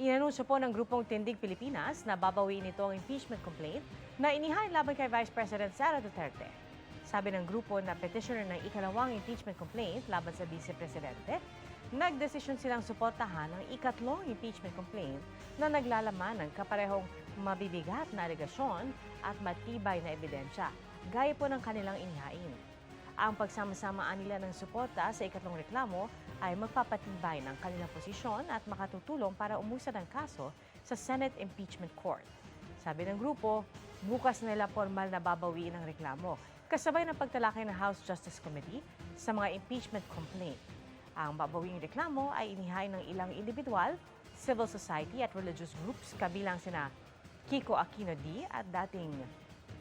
Inanunsyo po ng Grupong Tindig Pilipinas na babawiin ito ang impeachment complaint na inihain laban kay Vice President Sara Duterte. Sabi ng grupo na petitioner ng ikalawang impeachment complaint laban sa Vice Presidente, nagdesisyon silang suportahan ang ikatlong impeachment complaint na naglalaman ng kaparehong mabibigat na alegasyon at matibay na ebidensya, gaya po ng kanilang inihain. Ang pagsama-samaan nila ng suporta sa ikatlong reklamo ay magpapatibay ng kanilang posisyon at makatutulong para umusad ang kaso sa Senate Impeachment Court. Sabi ng grupo, bukas nila formal na babawiin ang reklamo, kasabay ng pagtalakay ng House Justice Committee sa mga impeachment complaint. Ang babawiing reklamo ay inihain ng ilang individual, civil society at religious groups kabilang sina Kiko Aquino D. at dating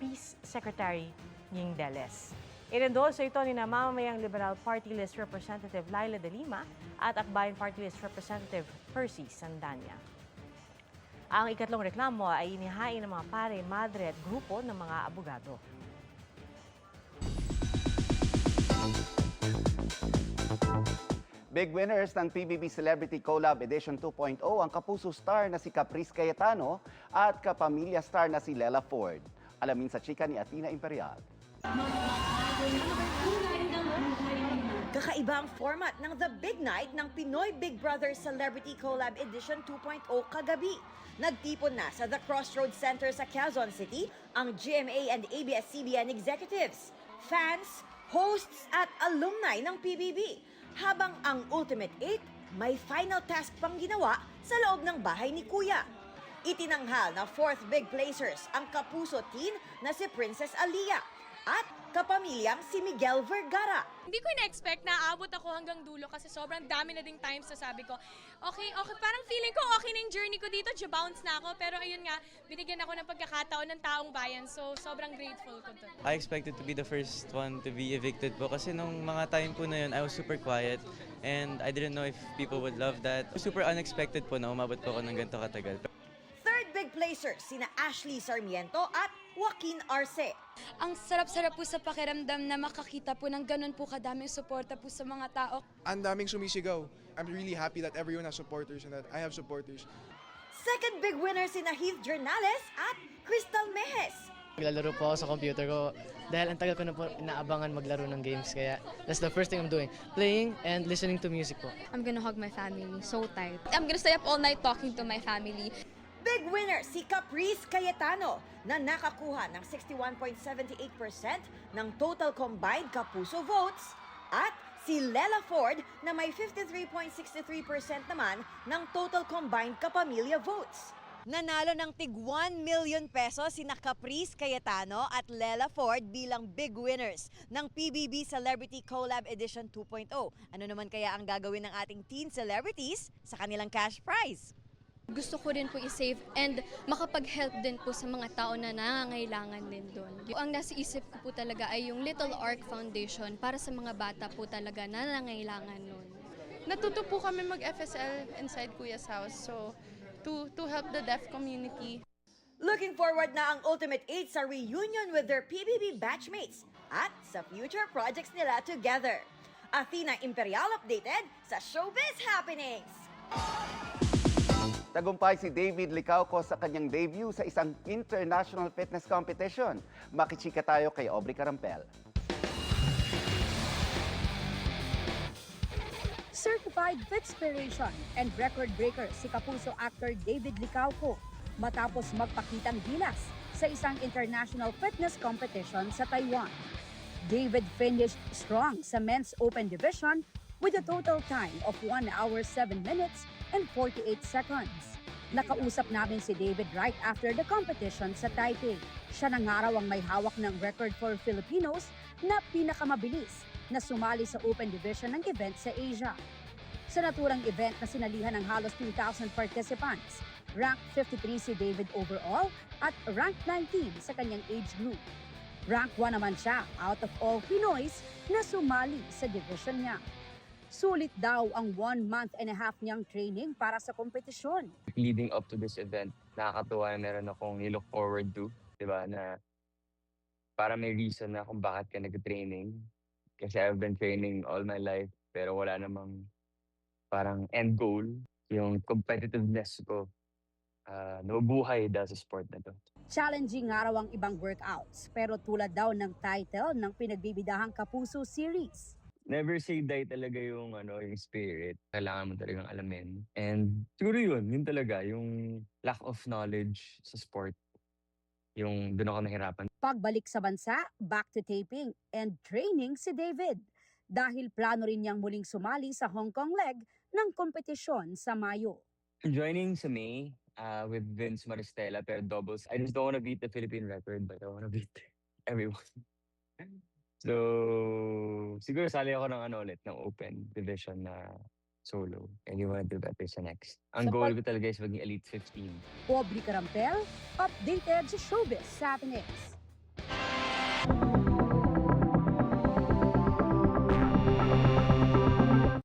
Peace Secretary Ying Deles. Inendorso ito ni Mamamayang Liberal Party List Representative Laila de Lima at Akbayan Party List Representative Percy Sandanya. Ang ikatlong reklamo ay inihain ng mga pare, madre at grupo ng mga abogado. Big winners ng PBB Celebrity Collab Edition 2.0 ang kapuso star na si Caprice Cayetano at kapamilya star na si Lela Ford. Alamin sa chika ni Athena Imperial. Kakaiba ang format ng The Big Night ng Pinoy Big Brother Celebrity Collab Edition 2.0 kagabi. Nagtipon na sa The Crossroads Center sa Quezon City ang GMA and ABS-CBN executives, fans, hosts at alumni ng PBB. Habang ang Ultimate 8 may final task pang ginawa sa loob ng bahay ni Kuya. Itinanghal na fourth big placers ang kapuso teen na si Princess Alia at kapamilyang si Miguel Vergara. Hindi ko na-expect na aabot ako hanggang dulo kasi sobrang dami na ding times na sabi ko, okay, parang feeling ko okay na yung journey ko dito, bounce na ako. Pero ayun nga, binigyan ako ng pagkakataon ng taong bayan, so sobrang grateful ko to. I expected to be the first one to be evicted po kasi nung mga time po na yun, I was super quiet and I didn't know if people would love that. Super unexpected po na umabot po ako ng ganito katagal. Third big placers sina Ashley Sarmiento at Joaquin Arce. Ang sarap-sarap po sa pakiramdam na makakita po ng ganun po kadaming suporta po sa mga tao. Ang daming sumisigaw. I'm really happy that everyone has supporters and that I have supporters. Second big winner sina Heath Jernales at Crystal Mejes. Naglalaro po ako sa computer ko dahil ang tagal ko na po inaabangan maglaro ng games. Kaya that's the first thing I'm doing. Playing and listening to music po. I'm gonna hug my family, so tired. I'm gonna stay up all night talking to my family. Big winner si Caprice Cayetano na nakakuha ng 61.78% ng total combined Kapuso votes at si Lela Ford na may 53.63% naman ng total combined Kapamilya votes. Nanalo ng tig 1 million pesos sina Caprice Cayetano at Lela Ford bilang big winners ng PBB Celebrity Collab Edition 2.0. Ano naman kaya ang gagawin ng ating teen celebrities sa kanilang cash prize? Gusto ko rin po i-save and makapag-help din po sa mga tao na nangangailangan din doon. Ang nasa isip ko po talaga ay yung Little Ark Foundation para sa mga bata po talaga na nangangailangan noon. Natuto po kami mag-FSL inside Kuya's house, so to help the deaf community. Looking forward na ang Ultimate 8 sa reunion with their PBB batchmates at sa future projects nila together. Athena Imperial updated sa Showbiz Happenings! Tagumpay si David Licauco sa kanyang debut sa isang international fitness competition. Makichika tayo kay Aubrey Carampel. Certified Fitspiration and record breaker si kapuso actor David Licauco matapos magpakitang gilas sa isang international fitness competition sa Taiwan. David finished strong sa men's open division with a total time of 1 hour 7 minutes and 48 seconds. Nakausap namin si David right after the competition sa Taipei. Siya na nga raw ang may hawak ng record for Filipinos na pinakamabilis na sumali sa open division ng event sa Asia. Sa naturang event na sinalihan ng halos 2,000 participants, rank 53 si David overall at rank 19 sa kanyang age group. Rank 1 naman siya out of all Pinoys na sumali sa division niya. Sulit daw ang 1 month and a half niyang training para sa kompetisyon. Leading up to this event, nakakatuwa na meron akong i-look forward to, di ba, na para may reason na kung bakit ka nag-training. Kasi I've been training all my life, pero wala namang parang end goal. Yung competitiveness ko nabubuhay dahil sa sport na to. Challenging nga raw ang ibang workouts, pero tulad daw ng title ng pinagbibidahang Kapuso Series. Never say die talaga yung yung spirit. Kailangan mo talagang alamin. And siguro yun talaga, yung lack of knowledge sa sport. Yung doon ako nahirapan. Pagbalik sa bansa, back to taping and training si David. Dahil plano rin niyang muling sumali sa Hong Kong leg ng kompetisyon sa Mayo. Joining sa May with Vince Maristella pero doubles. I just don't want to beat the Philippine record but I want to beat everyone. So, siguro sali ako ng ulit, ng open division na solo. And you want to do better sa next. Ang goal ko talaga is maging Elite 15. Aubrey Carampel, updated sa Showbiz sa Atenez.